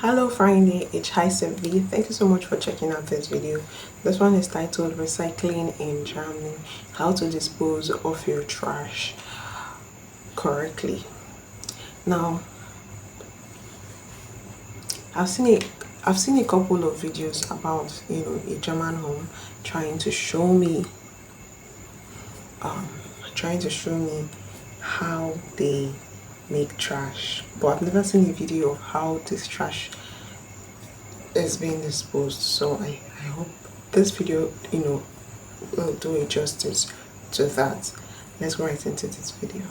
Hello Friday, it's V. Thank you so much for checking out this video. This one is titled Recycling in Germany, How to Dispose of Your Trash Correctly. Now, I've seen a I've seen a couple of videos about a German home trying to show me trying to show me how they make trash, but I've never seen a video of how this trash is being disposed. So I hope this video will do a justice to that. Let's go right into this video.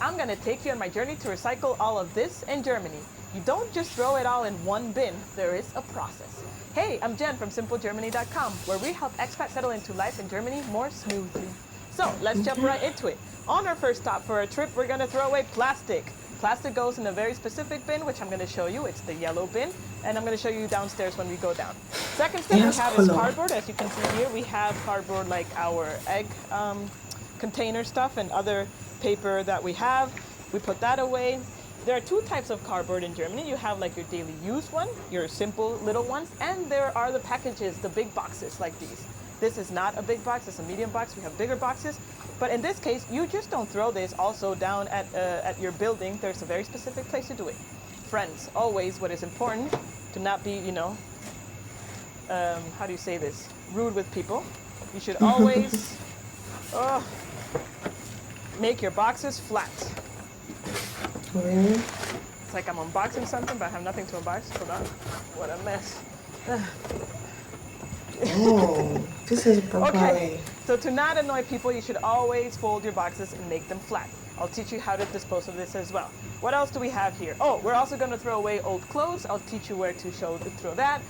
I'm going to take you on my journey to recycle all of this in Germany. You don't just throw it all in one bin, there is a process. Hey, I'm Jen from SimpleGermany.com, where we help expats settle into life in Germany more smoothly. So let's jump right into it. On our first stop for our trip, we're going to throw away plastic. Plastic goes in a very specific bin, which I'm going to show you. It's the yellow bin, and I'm going to show you downstairs when we go down. Second step we have is cardboard. As you can see here, we have cardboard like our egg container stuff and other paper that we have. We put that away. There are two types of cardboard in Germany. You have like your daily use one, your simple little ones, and there are the packages, the big boxes like these. This is not a big box, it's a medium box. We have bigger boxes. But in this case, you just don't throw this also down at your building. There's a very specific place to do it. Friends, always what is important to not be, how do you say this? Rude with people. You should always make your boxes flat. Really? It's like I'm unboxing something, but I have nothing to unbox. Hold on. What a mess. Oh, this is proper. Okay, so to not annoy people, you should always fold your boxes and make them flat. I'll teach you how to dispose of this as well. What else do we have here? Oh, we're also going to throw away old clothes. I'll teach you where to throw that.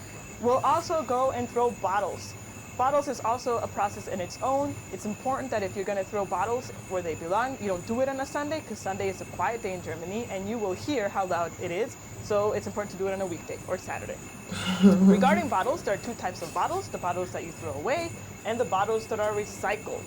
We'll also go and throw bottles. Bottles is also a process in its own. It's important that if you're going to throw bottles where they belong, you don't do it on a Sunday, because Sunday is a quiet day in Germany and you will hear how loud it is. So it's important to do it on a weekday or Saturday. Regarding bottles, there are two types of bottles: the bottles that you throw away and the bottles that are recycled.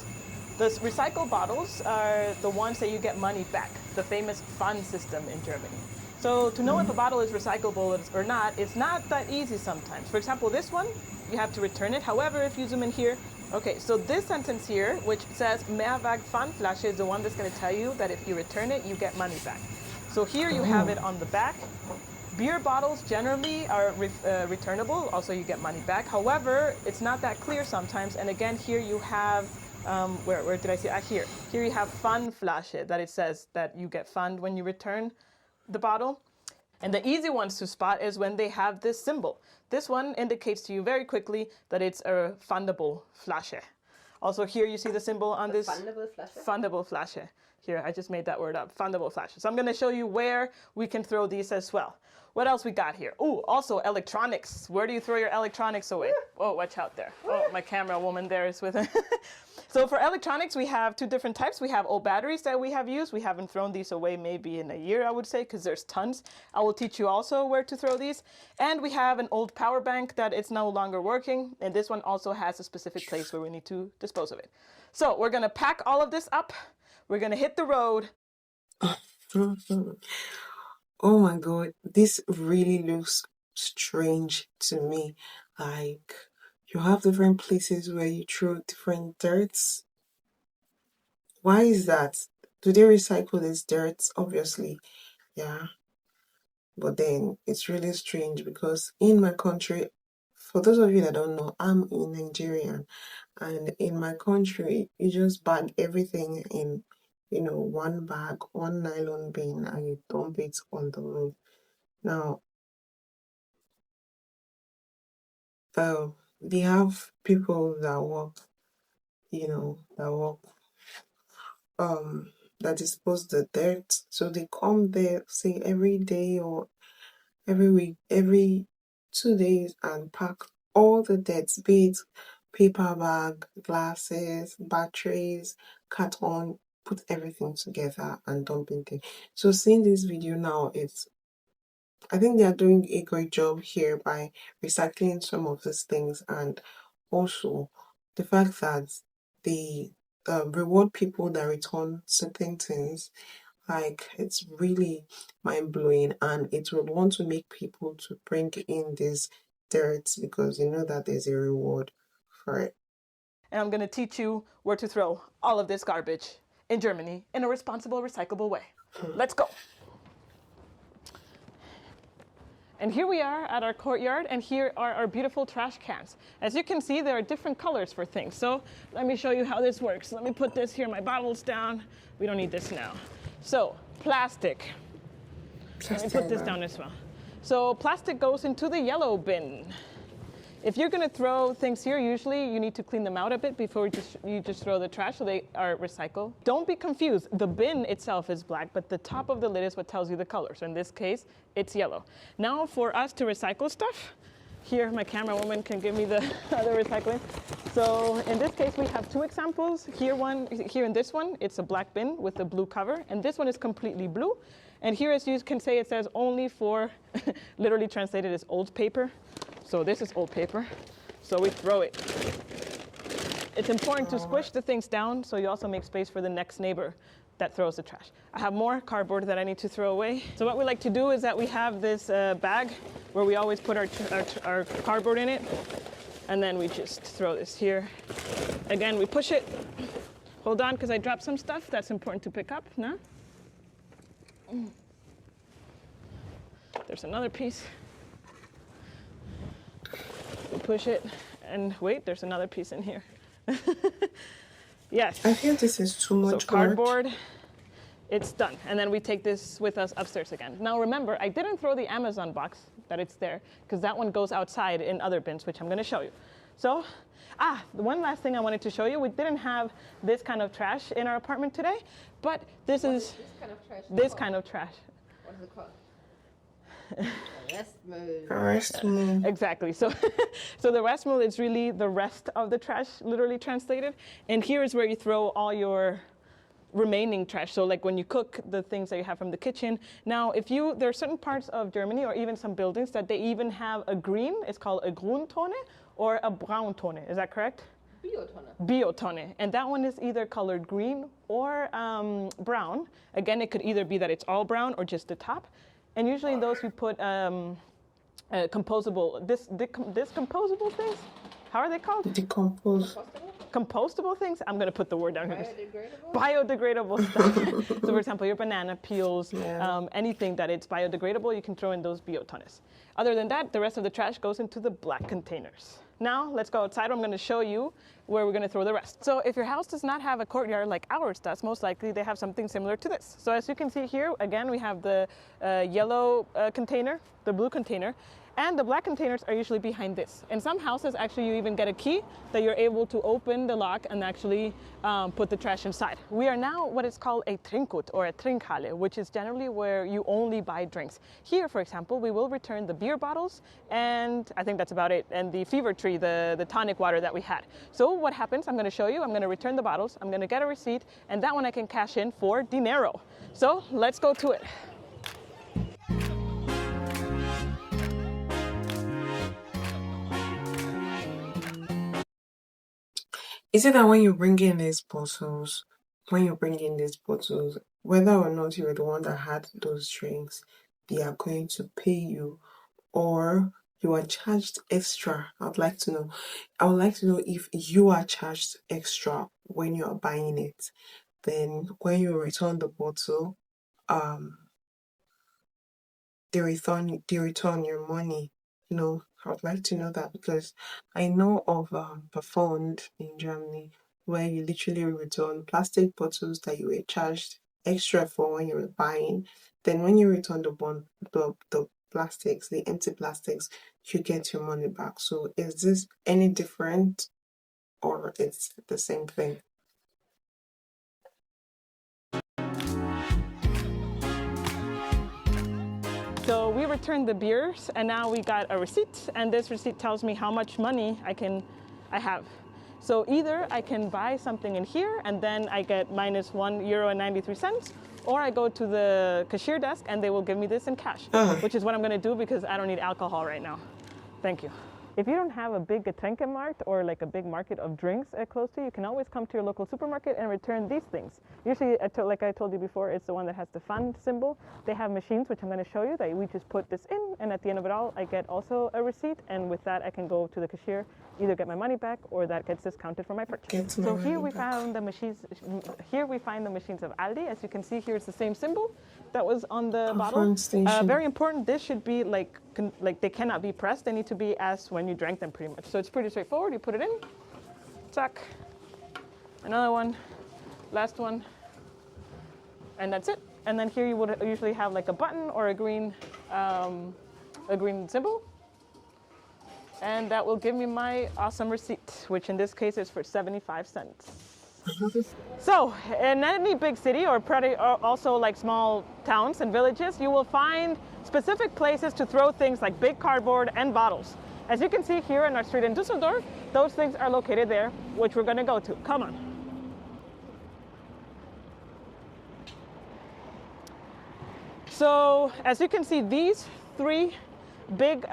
The recycled bottles are the ones that you get money back, the famous Pfand system in Germany. So to know if a bottle is recyclable or not, it's not that easy sometimes. For example, this one, you have to return it. However, if you zoom in here, okay, so this sentence here, which says Mehrweg-Pfandflasche, is the one that's going to tell you that if you return it, you get money back. So here you have it on the back. Beer bottles generally are returnable, also you get money back. However, it's not that clear sometimes. And again, here you have, where did I see? Here. Here you have Pfandflasche, that it says that you get Pfand when you return the bottle. And the easy ones to spot is when they have this symbol. This one indicates to you very quickly that it's a fundable Flasche. Also here you see the symbol on this. Fundable Flasche? Fundable Flasche. Here, I just made that word up, fundable Flasche. So I'm going to show you where we can throw these as well. What else we got here? Oh, also electronics. Where do you throw your electronics away? Oh, watch out there. Oh, my camera woman there is with it. So for electronics, we have two different types. We have old batteries that we have used. We haven't thrown these away maybe in a year, I would say, because there's tons. I will teach you also where to throw these. And we have an old power bank that it's no longer working. And this one also has a specific place where we need to dispose of it. So we're going to pack all of this up. We're going to hit the road. Oh my god, this really looks strange to me. Like, you have different places where you throw different dirts. Why is that? Do they recycle this dirt? Obviously, yeah. But then it's really strange because in my country, for those of you that don't know, I'm in Nigeria, and in my country, you just bag everything in, one bag, one nylon bin, and you dump it on the road. Now, we have people that work, that work, that dispose the dirt. So they come there, say every day or every week, every 2 days, and pack all the dirt, be it paper bag, glasses, batteries, carton, put everything together and dump it there. So seeing this video now, I think they are doing a great job here by recycling some of these things, and also the fact that they reward people that return certain things. Like, it's really mind-blowing, and it would want to make people to bring in this dirt because you know that there's a reward for it. And I'm going to teach you where to throw all of this garbage in Germany in a responsible, recyclable way. Let's go. And here we are at our courtyard, and here are our beautiful trash cans. As you can see, there are different colors for things. So let me show you how this works. Let me put this here, my bottles down. We don't need this now. So plastic. Let me put this down as well. So plastic goes into the yellow bin. If you're going to throw things here, usually you need to clean them out a bit before you just throw the trash so they are recycled. Don't be confused. The bin itself is black, but the top of the lid is what tells you the color. So in this case, it's yellow. Now for us to recycle stuff, here my camera woman can give me the other recycling. So in this case, we have two examples. Here in this one, it's a black bin with a blue cover, and this one is completely blue. And here, as you can say, it says only for, literally translated as old paper. So this is old paper, so we throw it. It's important to squish the things down so you also make space for the next neighbor that throws the trash. I have more cardboard that I need to throw away. So what we like to do is that we have this bag where we always put our cardboard in it, and then we just throw this here. Again, we push it. Hold on, because I dropped some stuff that's important to pick up, no? There's another piece. We push it, and wait, there's another piece in here. Yes. I feel this is too much so cardboard. It's done. And then we take this with us upstairs again. Now remember, I didn't throw the Amazon box that it's there, because that one goes outside in other bins, which I'm going to show you. So, the one last thing I wanted to show you, we didn't have this kind of trash in our apartment today, but this is this kind of trash. What is it called? Rest Exactly. So, so the restmüll is really the rest of the trash, literally translated. And here is where you throw all your remaining trash. So like when you cook, the things that you have from the kitchen. Now, there are certain parts of Germany or even some buildings that they even have a green, it's called a Grüntonne or a Brauntonne. Is that correct? Biotonne. Biotonne. And that one is either colored green or brown. Again, it could either be that it's all brown or just the top. And usually in those we put composable, discomposable things. How are they called? Decompose. Compostable things? I'm going to put the word down here. Biodegradable? Biodegradable stuff. So for example, your banana peels, Yeah. anything that it's biodegradable, you can throw in those biotonnes. Other than that, the rest of the trash goes into the black containers. Now, let's go outside. I'm going to show you where we're going to throw the rest. So if your house does not have a courtyard like ours does, most likely they have something similar to this. So as you can see here, again, we have the yellow container, the blue container, and the black containers are usually behind this. In some houses, actually, you even get a key that you're able to open the lock and actually put the trash inside. We are now what is called a Trinkgut or a Trinkhalle, which is generally where you only buy drinks. Here, for example, we will return the beer bottles, and I think that's about it, and the fever tree, the tonic water that we had. So what happens, I'm going to show you, I'm going to return the bottles, I'm going to get a receipt, and that one I can cash in for dinero. So let's go to it. Is it that when you bring in these bottles, whether or not you're the one that had those drinks, they are going to pay you, or you are charged extra? I would like to know. I would like to know if you are charged extra when you are buying it. Then when you return the bottle, um, they return your money. I would like to know that because I know of a fund in Germany where you literally return plastic bottles that you were charged extra for when you were buying. Then when you return the plastics, the empty plastics, you get your money back. So is this any different, or it's the same thing? So we returned the beers, and now we got a receipt, and this receipt tells me how much money I have. So either I can buy something in here, and then I get minus €1.93, or I go to the cashier desk, and they will give me this in cash, which is what I'm going to do because I don't need alcohol right now. Thank you. If you don't have a big Getränkemarkt or like a big market of drinks close to you, you can always come to your local supermarket and return these things. Usually, like I told you before, it's the one that has the fund symbol. They have machines, which I'm going to show you, that we just put this in, and at the end of it all, I get also a receipt, and with that, I can go to the cashier, either get my money back or that gets discounted for my purchase. So here we found the machines. Here we find the machines of Aldi. As you can see, here it's the same symbol that was on the bottle. Very important. This should be like they cannot be pressed. They need to be as when you drank them, pretty much. So it's pretty straightforward. You put it in, tuck, another one, last one, and that's it. And then here you would usually have like a button or a green symbol. And that will give me my awesome receipt, which in this case is for 75 cents. So, in any big city or also like small towns and villages, you will find specific places to throw things like big cardboard and bottles. As you can see here in our street in Düsseldorf, those things are located there, which we're going to go to. Come on. So, as you can see, these three big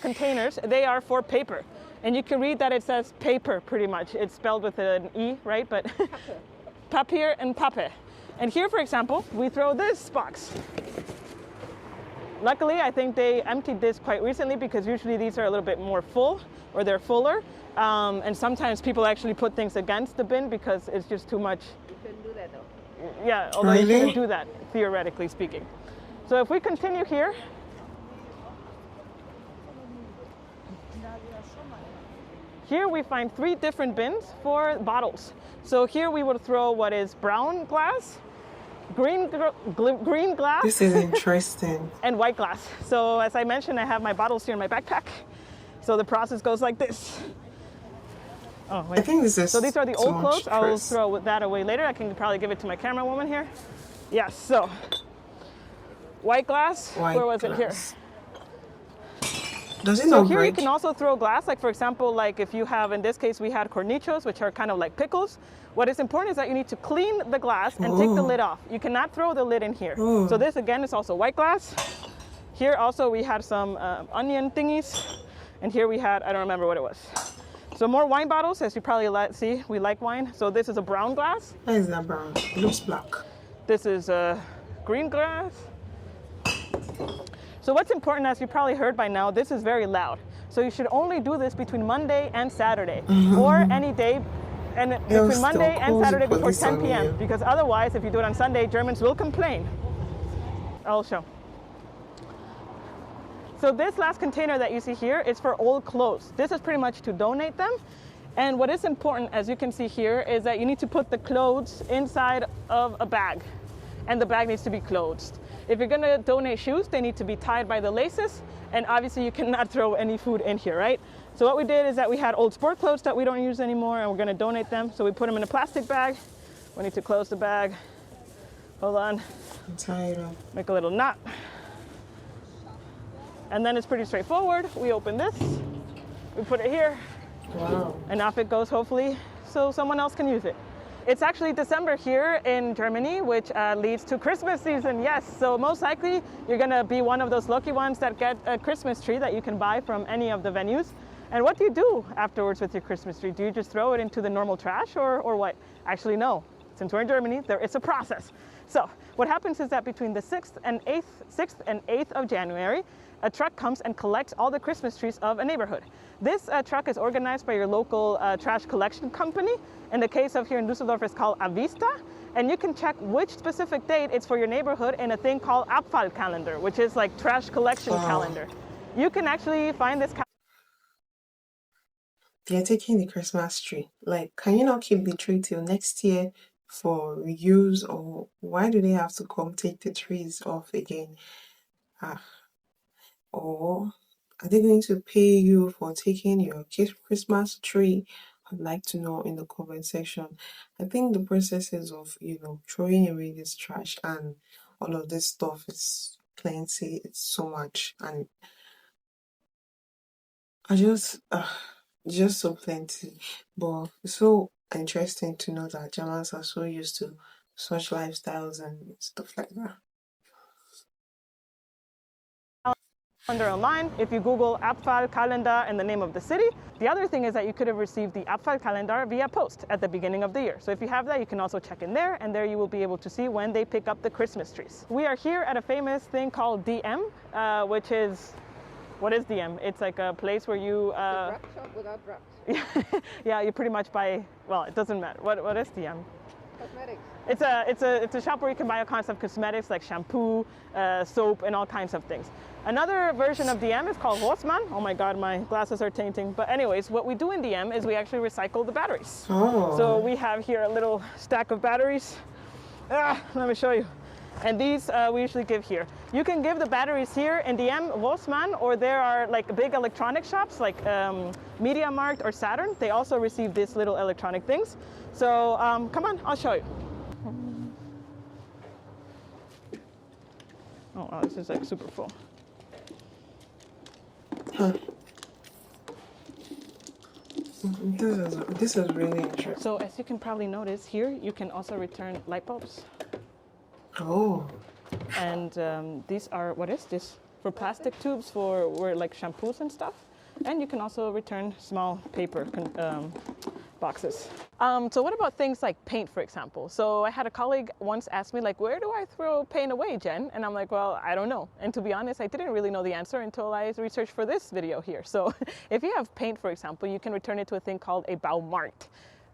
containers, they are for paper. And you can read that it says paper pretty much. It's spelled with an E, right? But papier and pape. And here, for example, we throw this box. Luckily, I think they emptied this quite recently because usually these are a little bit more full or they're fuller. And sometimes people actually put things against the bin because it's just too much. You shouldn't do that though. Yeah, although you shouldn't do that, theoretically speaking. So if we continue here, here we find 3 different bins for bottles. So here we would throw what is brown glass, green glass. This is interesting. And white glass. So as I mentioned, I have my bottles here in my backpack. So the process goes like this. Oh, wait. I think this is so these are the old clothes. Stress. I'll throw that away later. I can probably give it to my camera woman here. Yes, so white glass. Where was it here? Does it So not here break? you can also throw glass, like for example, like if you have, in this case, we had cornichos, which are kind of like pickles. What is important is that you need to clean the glass and take the lid off. You cannot throw the lid in here. So this again is also white glass. Here also we had some onion thingies. And here we had, I don't remember what it was. So more wine bottles, as you probably see, we like wine. So this is a brown glass. Why is that brown? It looks black. This is a green glass. So what's important, as you probably heard by now, this is very loud. So you should only do this between Monday and Saturday, or any day, and between Monday and Saturday before 10 p.m. Because otherwise, if you do it on Sunday, Germans will complain. I'll show. So this last container that you see here is for old clothes. This is pretty much to donate them. And what is important, as you can see here, is that you need to put the clothes inside of a bag. And the bag needs to be closed. If you're gonna donate shoes, they need to be tied by the laces, and obviously you cannot throw any food in here, right? So what we did is that we had old sport clothes that we don't use anymore, and we're gonna donate them. So we put them in a plastic bag. We need to close the bag. Hold on. Tie it up. Make a little knot. And then it's pretty straightforward. We open this, we put it here, and off it goes, hopefully, so someone else can use it. It's actually December here in Germany, which leads to Christmas season, yes. So most likely, you're gonna be one of those lucky ones that get a Christmas tree that you can buy from any of the venues. And what do you do afterwards with your Christmas tree? Do you just throw it into the normal trash or what? Actually, no. Since we're in Germany, it's a process. So what happens is that between the 6th and 8th of January, a truck comes and collects all the Christmas trees of a neighborhood. This truck is organized by your local trash collection company. In the case of here in Düsseldorf, it's called Avista. And you can check which specific date it's for your neighborhood in a thing called Abfall calendar, which is like trash collection calendar. You can actually find this. They're taking the Christmas tree. Like, can you not keep the tree till next year for reuse, or why do they have to come take the trees off again? Or are they going to pay you for taking your Christmas tree? I'd like to know in the comment section. I think the processes of, throwing away this trash and all of this stuff is plenty. It's so much. And just so plenty. But it's so interesting to know that Germans are so used to such lifestyles and stuff like that. Under online, if you Google Abfall calendar and the name of the city. The other thing is that you could have received the Abfall calendar via post at the beginning of the year. So if you have that, you can also check in there, and there you will be able to see when they pick up the Christmas trees. We are here at a famous thing called DM, which is, what is DM? It's like a place where you... A wrap shop without wraps. yeah, you pretty much buy, well, it doesn't matter. What is DM? Cosmetics. It's a shop where you can buy all kinds of cosmetics like shampoo, soap, and all kinds of things. Another version of DM is called Rossmann. Oh my God, my glasses are tainting. But anyways, what we do in DM is we actually recycle the batteries. Oh. So we have here a little stack of batteries. Let me show you. And these we usually give here. You can give the batteries here in DM, Rossmann, or there are like big electronic shops like MediaMarkt or Saturn. They also receive these little electronic things. So come on, I'll show you. Oh wow, this is like super full. Huh. This is really interesting. So as you can probably notice here, you can also return light bulbs. Oh. And these are, what is this? For plastic tubes for where like shampoos and stuff. And you can also return small paper boxes. So what about things like paint, for example? So I had a colleague once ask me, like, where do I throw paint away, Jen? And I'm like, well, I don't know. And to be honest, I didn't really know the answer until I researched for this video here. So if you have paint, for example, you can return it to a thing called a Baumarkt.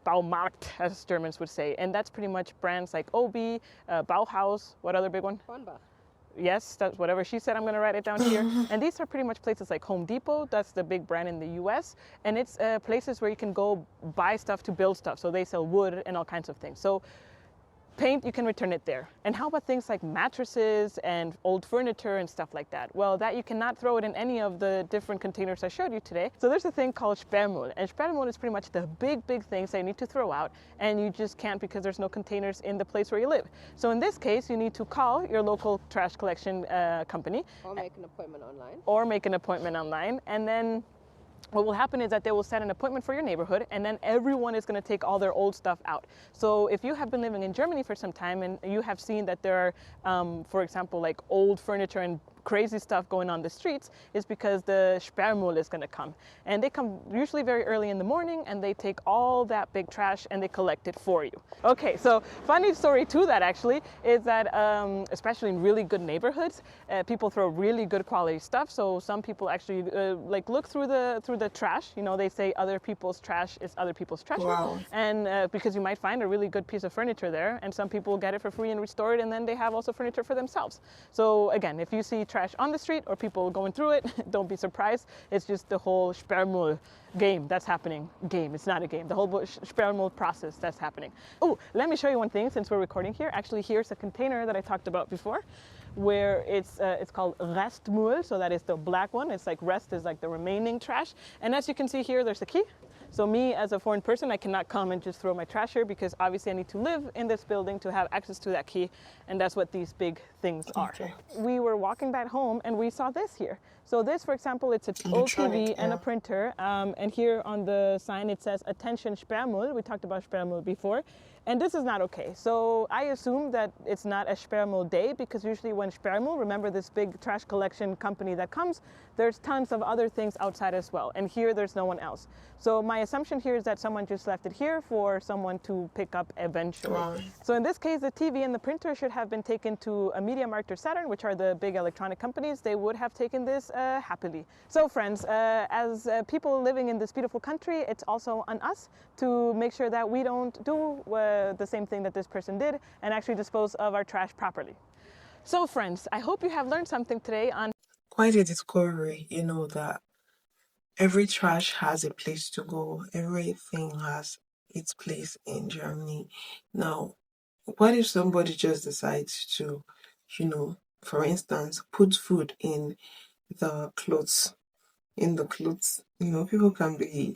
Baumarkt, as Germans would say. And that's pretty much brands like Obi, Bauhaus, what other big one? Hornbach. Yes, that's whatever she said. I'm going to write it down here. And these are pretty much places like Home Depot. That's the big brand in the US. And it's places where you can go buy stuff to build stuff. So they sell wood and all kinds of things. So paint, you can return it there. And how about things like mattresses and old furniture and stuff like that? Well, that you cannot throw it in any of the different containers I showed you today. So there's a thing called Sperrmüll. And Sperrmüll is pretty much the big things that you need to throw out. And you just can't because there's no containers in the place where you live. So in this case, you need to call your local trash collection company. Or make an appointment online. Or make an appointment online. And then what will happen is that they will set an appointment for your neighborhood, and then everyone is going to take all their old stuff out. So if you have been living in Germany for some time and you have seen that there are, for example, like old furniture and crazy stuff going on the streets, is because the Sperrmüll is going to come. And they come usually very early in the morning, and they take all that big trash and they collect it for you. Okay, so funny story to that actually is that especially in really good neighborhoods, people throw really good quality stuff. So some people actually like look through the trash. You know, they say other people's trash is other people's treasure. Wow. And because you might find a really good piece of furniture there, and some people get it for free and restore it, and then they have also furniture for themselves. So again, if you see trash on the street or people going through it, don't be surprised. It's just the whole Sperrmüll game that's happening. Game, it's not a game. The whole Sperrmüll process that's happening. Oh, let me show you one thing since we're recording here. Actually, here's a container that I talked about before, where it's called Restmüll. So that is the black one. It's like rest is like the remaining trash. And as you can see here, there's a key. So me as a foreign person, I cannot come and just throw my trash here because obviously I need to live in this building to have access to that key. And that's what these big things are. Okay. We were walking back home and we saw this here. So this, for example, it's an old TV and a printer. And here on the sign, it says, attention Sperrmüll. We talked about Sperrmüll before. And this is not okay. So I assume that it's not a Sperrmüll day because usually when Sperrmüll, remember this big trash collection company that comes, there's tons of other things outside as well. And here there's no one else. So my assumption here is that someone just left it here for someone to pick up eventually. Wow. So in this case, the TV and the printer should have been taken to a MediaMarkt or Saturn, which are the big electronic companies. They would have taken this happily. So friends, as people living in this beautiful country, it's also on us to make sure that we don't do the same thing that this person did and actually dispose of our trash properly. So friends, I hope you have learned something today on Quite a discovery, that every trash has a place to go. Everything has its place in Germany. Now, what if somebody just decides to, for instance, put food in the clothes? People can be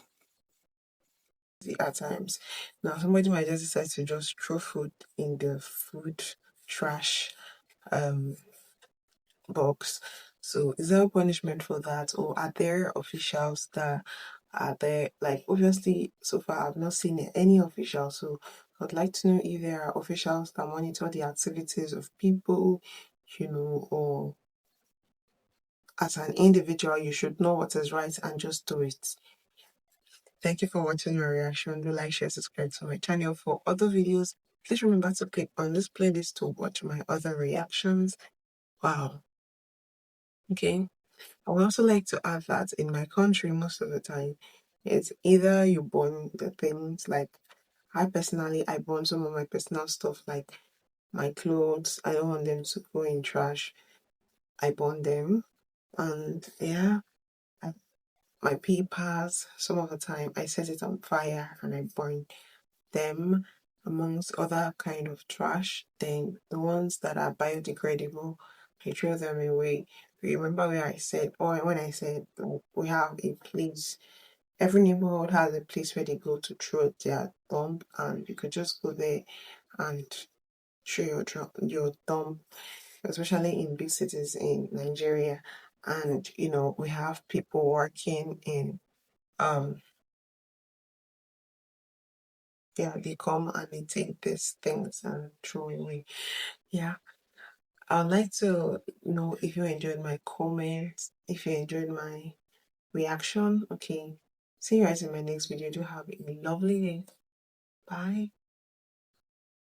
at times. Now, somebody might just decide to just throw food in the food trash box. So is there a punishment for that, or are there officials that are there? Like, obviously, so far I've not seen any official. So I'd like to know if there are officials that monitor the activities of people, or as an individual, you should know what is right and just do it. Thank you for watching my reaction. Do like, share, subscribe to my channel for other videos. Please remember to click on this playlist to watch my other reactions. Wow. Okay. I would also like to add that in my country, most of the time, it's either you burn the things, like I burn some of my personal stuff, like my clothes. I don't want them to go in trash. I burn them. And yeah, my papers, some of the time I set it on fire and I burn them, amongst other kind of trash. Then the ones that are biodegradable, I throw them away. Remember where I said, or when I said we have a place, every neighborhood has a place where they go to throw their dump, and you could just go there and throw your dump, especially in big cities in Nigeria. And we have people working in yeah, they come and they take these things and throw away. Yeah. I'd like to know if you enjoyed my comments, if you enjoyed my reaction. Okay. See you guys in my next video. Do have a lovely day. Bye.